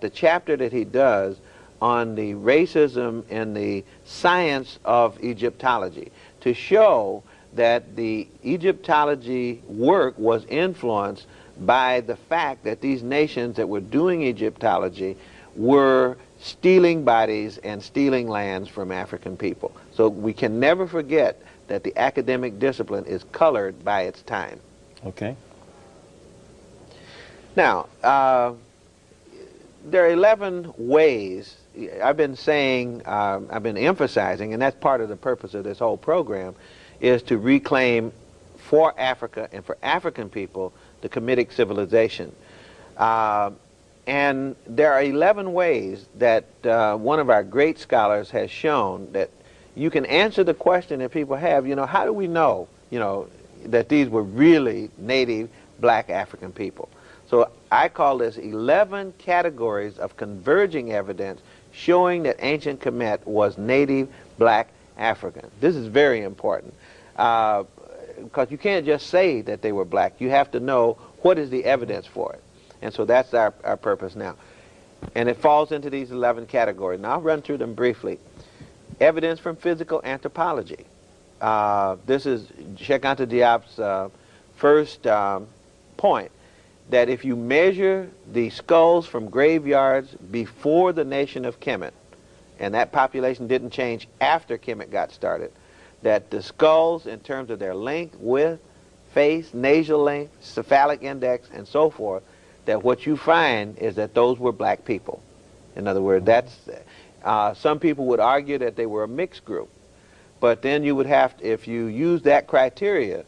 the chapter that he does on the racism in the science of Egyptology, to show that the Egyptology work was influenced by the fact that these nations that were doing Egyptology were stealing bodies and stealing lands from African people. So we can never forget that the academic discipline is colored by its time. Okay. Now, there are 11 ways. I've been saying, I've been emphasizing, and that's part of the purpose of this whole program, is to reclaim for Africa and for African people the Kemetic civilization. And there are 11 ways that one of our great scholars has shown that you can answer the question that people have, how do we know, that these were really native black African people? So I call this 11 categories of converging evidence showing that ancient Kemet was native black African. This is very important because you can't just say that they were black. You have to know what is the evidence for it. And so that's our purpose now. And it falls into these 11 categories. Now I'll run through them briefly. Evidence from physical anthropology. This is Cheikh Anta Diop's first point, that if you measure the skulls from graveyards before the nation of Kemet, and that population didn't change after Kemet got started, that the skulls in terms of their length, width, face, nasal length, cephalic index, and so forth, that what you find is that those were black people. In other words, that's some people would argue that they were a mixed group, but then you would have to, if you use that criteria,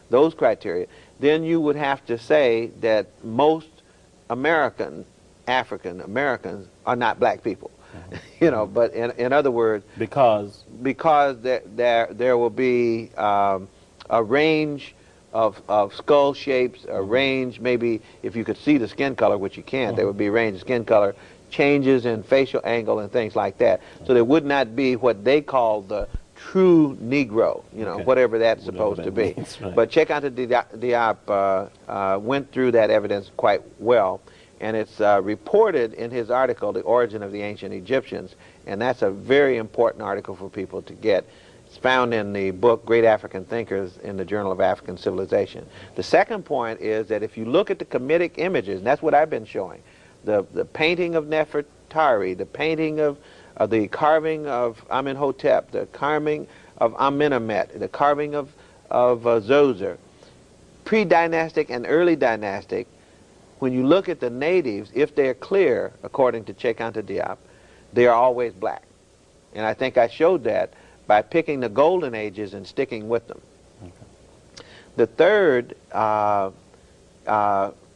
those criteria, then you would have to say that most African Americans are not black people. But in other words, because there will be a range of skull shapes, a range, maybe if you could see the skin color, which you can't, there would be a range of skin color, changes in facial angle and things like that. So there would not be what they call the true Negro, whatever that's supposed to be. Right. But Cheikh Anta Diop went through that evidence quite well, and it's reported in his article, The Origin of the Ancient Egyptians, and that's a very important article for people to get. It's found in the book Great African Thinkers in the Journal of African Civilization. The second point is that if you look at the Kemetic images, and that's what I've been showing, the painting of Nefertari, the painting of the carving of Amenhotep, the carving of Amenemhet, the carving of Zoser, pre-dynastic and early dynastic, when you look at the natives, if they're clear, according to Cheikh Anta Diop, they are always black. And I think I showed that by picking the golden ages and sticking with them. Okay. The third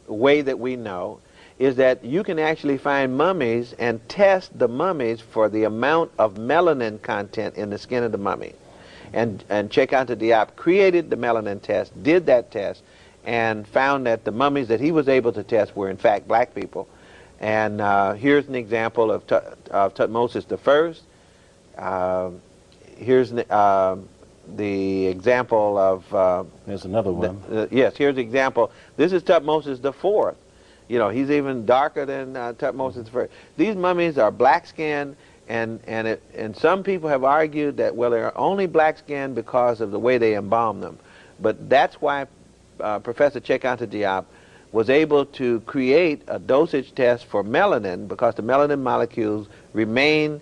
way that we know is that you can actually find mummies and test the mummies for the amount of melanin content in the skin of the mummy. And Cheikh Anta Diop created the melanin test, did that test, and found that the mummies that he was able to test were in fact black people. And here's an example of Tutmosis I. Here's the example of... there's another one. Yes, here's the example. This is Tutmosis IV. He's even darker than Tutmosis I. These mummies are black-skinned, and some people have argued that, well, they're only black-skinned because of the way they embalm them. But that's why Professor Cheikh Anta Diop was able to create a dosage test for melanin, because the melanin molecules remain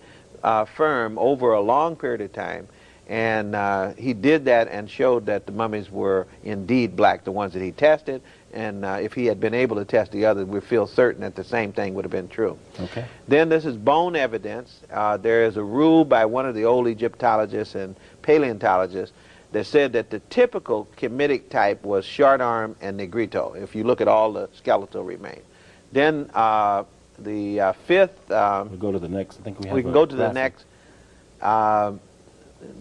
firm over a long period of time. And he did that and showed that the mummies were indeed black, the ones that he tested. And if he had been able to test the others, we feel certain that the same thing would have been true. Okay. Then this is bone evidence. There is a rule by one of the old Egyptologists and paleontologists that said that the typical Kemetic type was short arm and negrito, if you look at all the skeletal remains. Then the fifth... we'll go to the next. I think we can go to the next.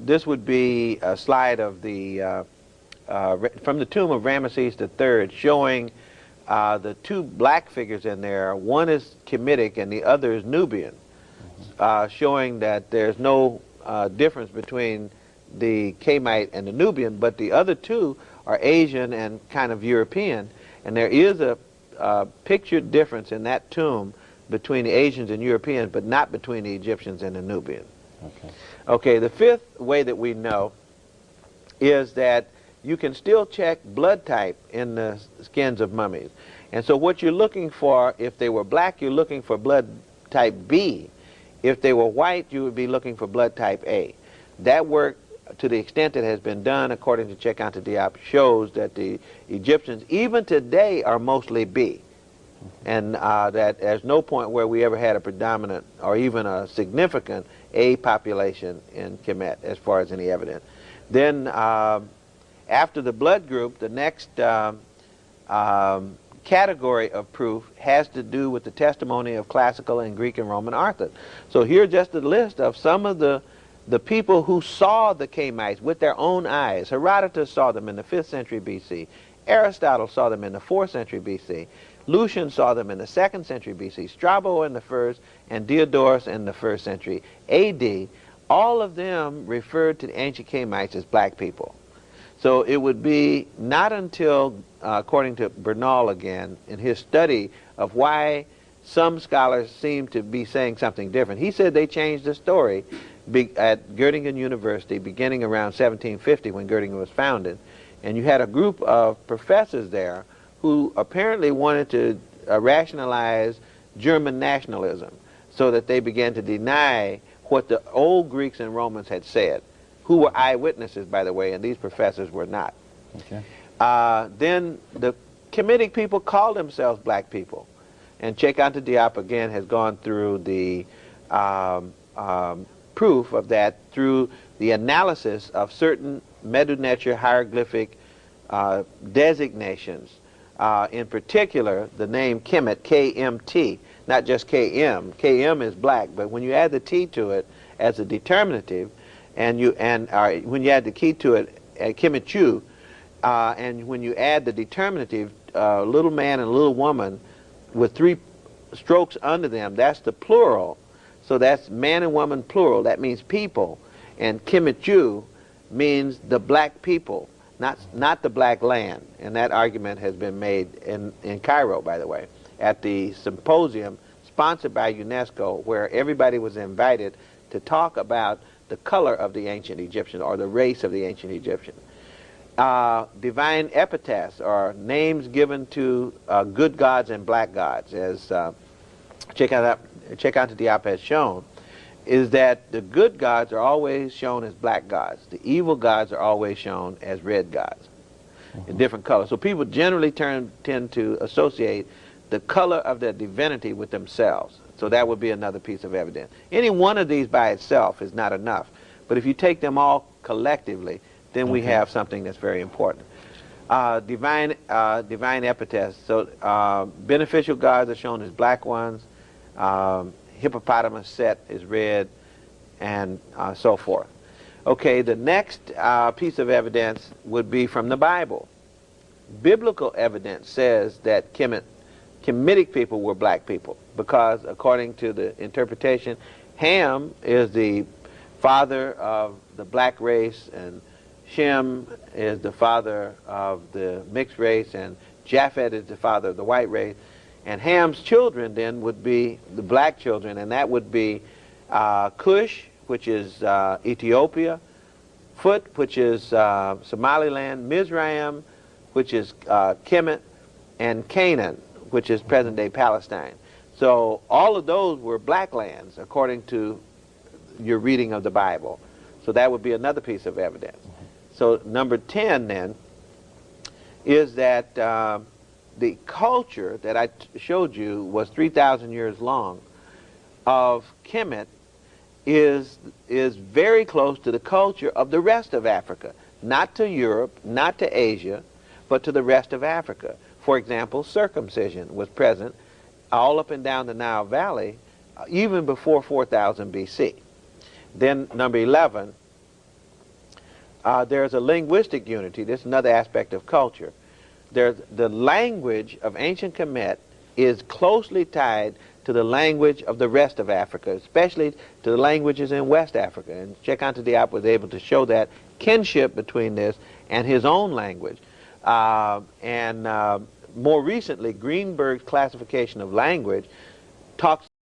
This would be a slide of the... from the tomb of Ramesses III, showing the two black figures in there. One is Kemetic and the other is Nubian, showing that there's no difference between the Kemite and the Nubian, but the other two are Asian and kind of European. And there is a pictured difference in that tomb between the Asians and Europeans, but not between the Egyptians and the Nubians. Okay. Okay, the fifth way that we know is that you can still check blood type in the skins of mummies. And so what you're looking for, if they were black, you're looking for blood type B. If they were white, you would be looking for blood type A. That work, to the extent that has been done, according to Cheikh-Anta Diop, shows that the Egyptians, even today, are mostly B. And that there's no point where we ever had a predominant or even a significant A population in Kemet, as far as any evidence. Then, after the blood group, the next category of proof has to do with the testimony of classical and Greek and Roman authors. So here's just a list of some of the people who saw the Kemites with their own eyes. Herodotus saw them in the 5th century BC. Aristotle saw them in the 4th century BC. Lucian saw them in the 2nd century BC. Strabo in the 1st, and Diodorus in the 1st century AD. All of them referred to the ancient Kemites as black people. So it would be not until, according to Bernal again, in his study of why some scholars seem to be saying something different. He said they changed the story at Göttingen University beginning around 1750 when Göttingen was founded. And you had a group of professors there who apparently wanted to rationalize German nationalism, so that they began to deny what the old Greeks and Romans had said, who were eyewitnesses, by the way, and these professors were not. Okay. Then the Kemetic people called themselves black people. And Cheikh-Anta Diop, again, has gone through the proof of that through the analysis of certain Medu Neter hieroglyphic designations. In particular, the name Kemet, K-M-T, not just K-M. K-M is black, but when you add the T to it as a determinative, and when you add the key to it, Kemetu, and when you add the determinative, little man and little woman with 3 strokes under them, that's the plural. So that's man and woman plural. That means people. And Kemetu means the black people, not the black land. And that argument has been made in Cairo, by the way, at the symposium sponsored by UNESCO, where everybody was invited to talk about the color of the ancient Egyptian, or the race of the ancient Egyptian. Divine epithets, or names given to good gods and black gods, as Cheikh-Anta Diop has shown, is that the good gods are always shown as black gods. The evil gods are always shown as red gods in different colors. So people generally tend to associate the color of their divinity with themselves. So that would be another piece of evidence. Any one of these by itself is not enough. But if you take them all collectively, then we have something that's very important. Divine epithets. So beneficial gods are shown as black ones. Hippopotamus Set is red, and so forth. Okay, the next piece of evidence would be from the Bible. Biblical evidence says that Kemetic people were black people, because according to the interpretation, Ham is the father of the black race, and Shem is the father of the mixed race, and Japhet is the father of the white race. And Ham's children then would be the black children, and that would be Cush, which is Ethiopia, Phut, which is Somaliland, Mizraim, which is Kemet, and Canaan, which is present-day Palestine. So all of those were black lands, according to your reading of the Bible. So that would be another piece of evidence. So number 10, then, is that the culture that I showed you was 3,000 years long of Kemet is very close to the culture of the rest of Africa. Not to Europe, not to Asia, but to the rest of Africa. For example, circumcision was present all up and down the Nile Valley even before 4000 BC. Then number 11, there's a linguistic unity. This is another aspect of culture. The language of ancient Kemet is closely tied to the language of the rest of Africa, especially to the languages in West Africa. And Cheikh-Anta Diop was able to show that kinship between this and his own language. More recently, Greenberg's classification of language talks